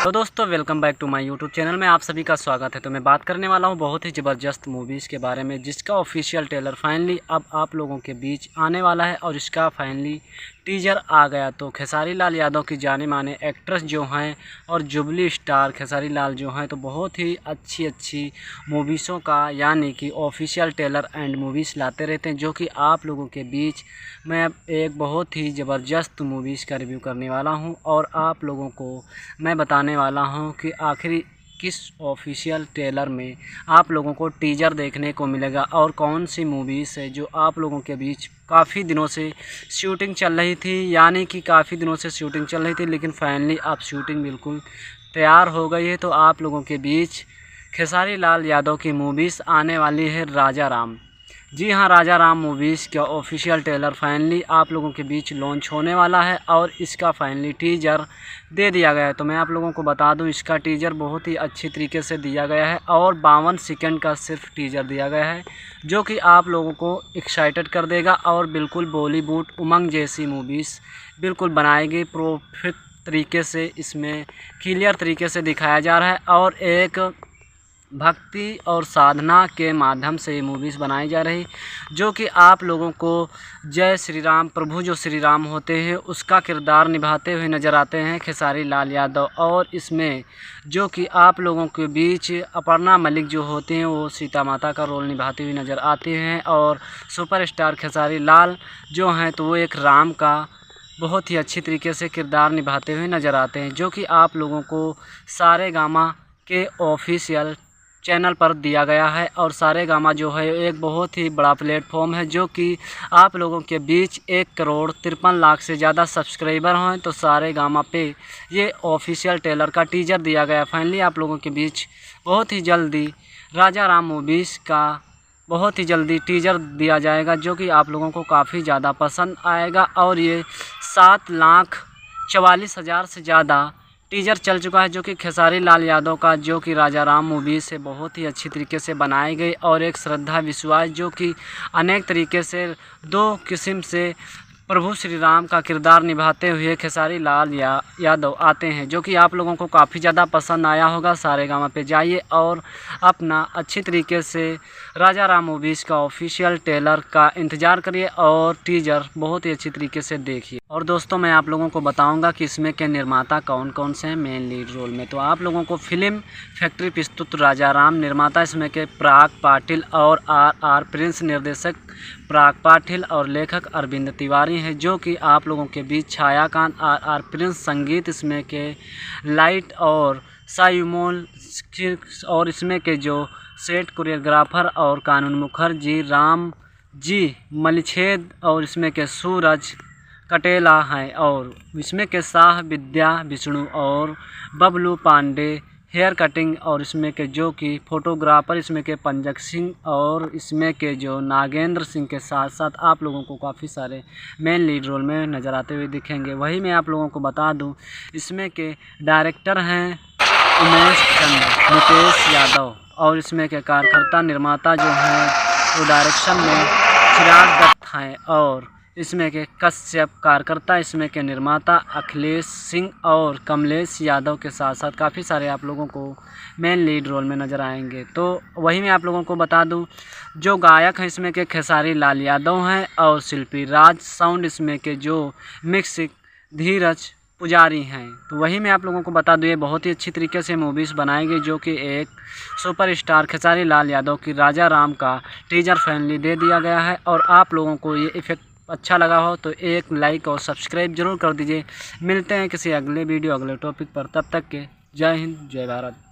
तो दोस्तों welcome back to my YouTube channel में आप सभी का स्वागत है। तो मैं बात करने वाला हूं बहुत ही ज़बरदस्त मूवीज़ के बारे में, जिसका ऑफिशियल ट्रेलर फाइनली अब आप लोगों के बीच आने वाला है और इसका फाइनली टीजर आ गया। तो खेसारी लाल यादव की जाने माने एक्ट्रेस जो हैं और जुबली स्टार खेसारी लाल जो हैं, तो बहुत ही अच्छी मूवीज़ों का यानी कि ऑफिशियल ट्रेलर एंड मूवीज़ लाते रहते हैं, जो कि आप लोगों के बीच मैं एक बहुत ही ज़बरदस्त मूवीज़ का रिव्यू करने वाला हूं और आप लोगों को मैं बताने वाला हूं कि आखिर किस ऑफिशियल ट्रेलर में आप लोगों को टीजर देखने को मिलेगा और कौन सी मूवीज़ है जो आप लोगों के बीच काफ़ी दिनों से शूटिंग चल रही थी, यानी कि काफ़ी दिनों से शूटिंग चल रही थी, लेकिन फाइनली अब शूटिंग बिल्कुल तैयार हो गई है। तो आप लोगों के बीच खेसारी लाल यादव की मूवीज़ आने वाली है राजा राम। जी हाँ, राजा राम मूवीज़ का ऑफिशियल ट्रेलर फाइनली आप लोगों के बीच लॉन्च होने वाला है और इसका फाइनली टीजर दे दिया गया है। तो मैं आप लोगों को बता दूं, इसका टीजर बहुत ही अच्छी तरीके से दिया गया है और 52 सेकंड का सिर्फ टीजर दिया गया है, जो कि आप लोगों को एक्साइटेड कर देगा और बिल्कुल बॉलीवुड उमंग जैसी मूवीज़ बिल्कुल बनाएगी। परफेक्ट तरीके से इसमें क्लियर तरीके से दिखाया जा रहा है और एक भक्ति और साधना के माध्यम से ये मूवीज़ बनाई जा रही, जो कि आप लोगों को जय श्री राम प्रभु जो श्री राम होते हैं उसका किरदार निभाते हुए नज़र आते हैं खेसारी लाल यादव। और इसमें जो कि आप लोगों के बीच अपर्णा मलिक जो होते हैं वो सीता माता का रोल निभाते हुए नज़र आते हैं और सुपरस्टार खेसारी लाल जो हैं तो वो एक राम का बहुत ही अच्छी तरीके से किरदार निभाते हुए नज़र आते हैं, जो कि आप लोगों को सारेगामा के ऑफिशियल चैनल पर दिया गया है। और सारेगामा जो है एक बहुत ही बड़ा प्लेटफॉर्म है, जो कि आप लोगों के बीच 1,53,00,000 से ज़्यादा सब्सक्राइबर हैं। तो सारेगामा पे ये ऑफिशियल ट्रेलर का टीजर दिया गया। फाइनली आप लोगों के बीच बहुत ही जल्दी राजा राम मूवीज़ का बहुत ही जल्दी टीजर दिया जाएगा, जो कि आप लोगों को काफ़ी ज़्यादा पसंद आएगा। और ये 7,44,000 से ज़्यादा टीजर चल चुका है, जो कि खेसारी लाल यादव का जो कि राजा राम मूवी से बहुत ही अच्छी तरीके से बनाई गई और एक श्रद्धा विश्वास जो कि अनेक तरीके से दो किस्म से प्रभु श्री राम का किरदार निभाते हुए खेसारी लाल यादव आते हैं, जो कि आप लोगों को काफ़ी ज़्यादा पसंद आया होगा। सारेगामा पे जाइए और अपना अच्छी तरीके से राजा राम मूवीज़ का ऑफिशियल ट्रेलर का इंतज़ार करिए और टीजर बहुत ही अच्छी तरीके से देखिए। और दोस्तों मैं आप लोगों को बताऊंगा कि इसमें के निर्माता कौन कौन से हैं मेन लीड रोल में। तो आप लोगों को फिल्म फैक्ट्री प्रस्तुत राजा राम, निर्माता इसमें के पराग पाटिल और आर प्रिंस, निर्देशक पराग पाटिल और लेखक अरविंद तिवारी हैं, जो कि आप लोगों के बीच छायाकांत आर प्रिंस, संगीत इसमें के लाइट और सायुमोल और इसमें के जो सेट कोरियोग्राफर और कानून मुखर्जी, राम जी मलिछेद और इसमें के सूरज कटेला हैं और इसमें के शाह विद्या विष्णु और बबलू पांडे हेयर कटिंग और इसमें के जो कि फोटोग्राफर इसमें के पंजक सिंह और इसमें के जो नागेंद्र सिंह के साथ साथ आप लोगों को काफ़ी सारे मेन लीड रोल में नज़र आते हुए दिखेंगे। वही मैं आप लोगों को बता दूं, इसमें के डायरेक्टर हैं उमेश चंद्र मुकेश यादव और इसमें के कार्यकर्ता निर्माता जो हैं वो डायरेक्शन में चिराग दत्त हैं और इसमें के कश्यप कार्यकर्ता इसमें के निर्माता अखिलेश सिंह और कमलेश यादव के साथ साथ काफ़ी सारे आप लोगों को मेन लीड रोल में नज़र आएंगे। तो वही मैं आप लोगों को बता दूं, जो गायक हैं इसमें के खेसारी लाल यादव हैं और शिल्पी राज, साउंड इसमें के जो मिक्सिक धीरज पुजारी हैं। तो वही मैं आप लोगों को बता दूं, ये बहुत ही अच्छी तरीके से मूवीज़ बनाएंगे, जो कि एक सुपरस्टार खेसारी लाल यादव की राजा राम का टीजर फाइनली दे दिया गया है। और आप लोगों को ये इफेक्ट अच्छा लगा हो तो एक लाइक और सब्सक्राइब जरूर कर दीजिए। मिलते हैं किसी अगले वीडियो अगले टॉपिक पर, तब तक के जय हिंद जय भारत।